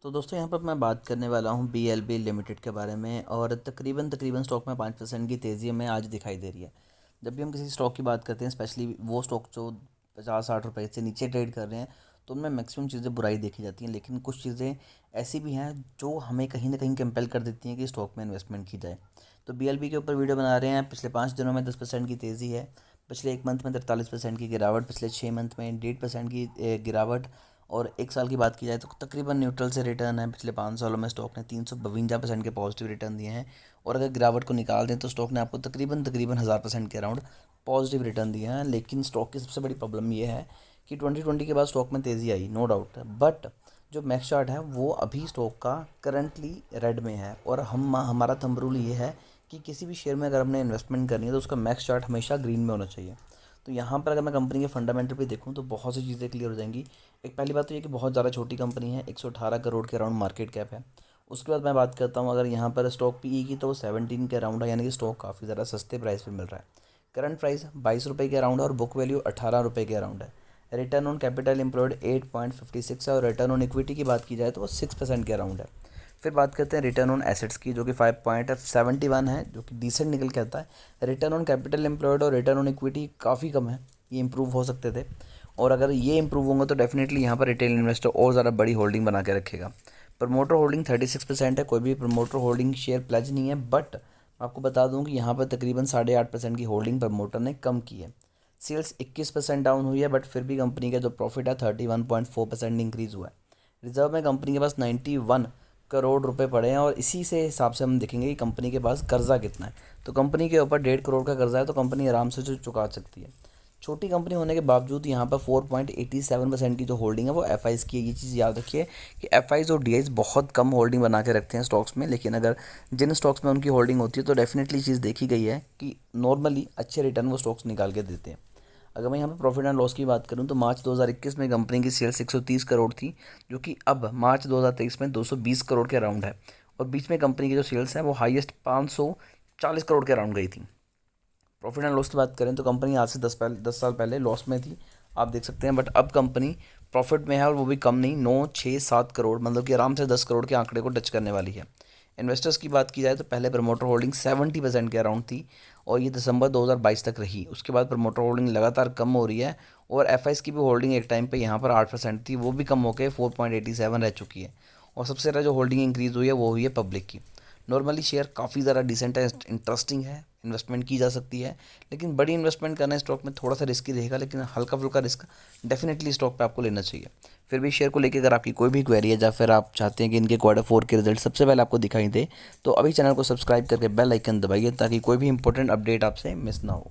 तो दोस्तों यहाँ पर मैं बात करने वाला हूँ BLB लिमिटेड के बारे में और तकरीबन स्टॉक में 5% की तेज़ी हमें आज दिखाई दे रही है। जब भी हम किसी स्टॉक की बात करते हैं, स्पेशली वो स्टॉक जो 50-60 रुपए से नीचे ट्रेड कर रहे हैं, तो उनमें मैक्सिमम चीज़ें बुराई देखी जाती हैं। लेकिन कुछ चीज़ें ऐसी भी हैं जो हमें कहीं ना कहीं कंपेल कर देती हैं कि स्टॉक में इन्वेस्टमेंट की जाए। तो BLB के ऊपर वीडियो बना रहे हैं। पिछले 5 दिनों में 10% की तेज़ी है। पिछले एक मंथ में 43% की गिरावट, पिछले 6 मंथ में 1.5% की गिरावट। और एक साल की बात की जाए तो तकरीबन न्यूट्रल से रिटर्न है। पिछले 5 सालों में स्टॉक ने 352% के पॉजिटिव रिटर्न दिए हैं। और अगर गिरावट को निकाल दें तो स्टॉक ने आपको तकरीबन 1000% के अराउंड पॉजिटिव रिटर्न दिए हैं। लेकिन स्टॉक की सबसे बड़ी प्रॉब्लम ये है कि 2020 के बाद स्टॉक में तेज़ी आई, नो डाउट, बट जो मैक्स चार्ट है वो अभी स्टॉक का करंटली रेड में है। और हमारा थंब रूल ये है कि किसी भी शेयर में अगर हमने इन्वेस्टमेंट करनी है तो उसका मैक्स चार्ट हमेशा ग्रीन में होना चाहिए। तो यहाँ पर अगर मैं कंपनी के फंडामेंटल पे देखूँ तो बहुत सी चीज़ें क्लियर हो जाएंगी। एक पहली बात तो ये कि बहुत ज़्यादा छोटी कंपनी है, 118 करोड़ के अराउंड मार्केट कैप है। उसके बाद मैं बात करता हूँ अगर यहाँ पर स्टॉक पीई की, तो वो 17 के अराउंड है, यानी कि स्टॉक काफ़ी ज़्यादा सस्ते प्राइस पे मिल रहा है। करंट प्राइस 22 रुपये के अराउंड है और बुक वैल्यू 18 रुपये के अराउंड है। रिटर्न ऑन कैपिटल एम्प्लॉयड 8.56 है और रिटर्न ऑन इक्विटी की बात की जाए तो वो 6% के अराउंड है। फिर बात करते हैं रिटर्न ऑन एसेट्स की, जो कि 5.71 है, जो कि डिसेंट निकल के आता है। रिटर्न ऑन कैपिटल एम्प्लॉयड और रिटर्न ऑन इक्विटी काफ़ी कम है, ये इंप्रूव हो सकते थे। और अगर ये इंप्रूव होंगे तो डेफिनेटली यहाँ पर रिटेल इन्वेस्टर और ज़्यादा बड़ी होल्डिंग बना के रखेगा। प्रमोटर होल्डिंग 36% है। कोई भी प्रमोटर होल्डिंग शेयर प्लेज नहीं है, बट आपको बता दूं कि यहाँ पर तकरीबन 8.5% की होल्डिंग प्रमोटर ने कम की है। सेल्स 21% डाउन हुई है, बट फिर भी कंपनी का जो प्रॉफिट है 31.4% इंक्रीज़ हुआ है। रिजर्व में कंपनी के पास 91 करोड़ रुपए पड़े हैं और इसी से हिसाब से हम देखेंगे कि कंपनी के पास कर्जा कितना है। तो कंपनी के ऊपर 1.5 करोड़ का कर्जा है, तो कंपनी आराम से जो चुका सकती है। छोटी कंपनी होने के बावजूद यहाँ पर 4.87% की जो होल्डिंग है वो एफ की है। ये चीज़ याद रखिए कि एफ और डी बहुत कम होल्डिंग बना के रखते हैं स्टॉक्स में, लेकिन अगर जिन स्टॉक्स में उनकी होल्डिंग होती है तो डेफिनेटली चीज़ देखी गई है कि नॉर्मली अच्छे रिटर्न वो स्टॉक्स निकाल के देते हैं। अगर मैं यहाँ पे प्रॉफिट एंड लॉस की बात करूँ तो मार्च 2021 में कंपनी की सेल्स 130 करोड़ थी, जो कि अब मार्च 2023 में 220 करोड़ के अराउंड है। और बीच में कंपनी की जो सेल्स है वो हाईएस्ट 540 करोड़ के अराउंड गई थी। प्रॉफिट एंड लॉस की बात करें तो कंपनी आज से 10 साल पहले लॉस में थी, आप देख सकते हैं, बट अब कंपनी प्रॉफिट में है और वो भी कम नहीं, 9, 6, 7 करोड़, मतलब कि आराम से 10 करोड़ के आंकड़े को टच करने वाली है। इन्वेस्टर्स की बात की जाए तो पहले प्रमोटर होल्डिंग 70% के अराउंड थी और ये दिसंबर 2022 तक रही। उसके बाद प्रमोटर होल्डिंग लगातार कम हो रही है और एफ की भी होल्डिंग एक टाइम पे यहाँ पर 8% थी, वो भी कम होकर 4.87 रह चुकी है। और सबसे ज़्यादा जो होल्डिंग इंक्रीज़ हुई है वो हुई है पब्लिक की। नॉर्मली शेयर काफ़ी ज़्यादा डिसेंट है, इंटरेस्टिंग है, इन्वेस्टमेंट की जा सकती है। लेकिन बड़ी इन्वेस्टमेंट करना स्टॉक में थोड़ा सा रिस्की रहेगा, लेकिन हल्का फुल्का रिस्क डेफिनेटली स्टॉक पे आपको लेना चाहिए। फिर भी शेयर को लेकर अगर आपकी कोई भी क्वेरी है या फिर आप चाहते हैं कि इनके Q4 के रिजल्ट सबसे पहले आपको दिखाई दे, तो अभी चैनल को सब्सक्राइब करके बेल आइकन दबाइए ताकि कोई भी इंपॉर्टेंट अपडेट आपसे मिस ना हो।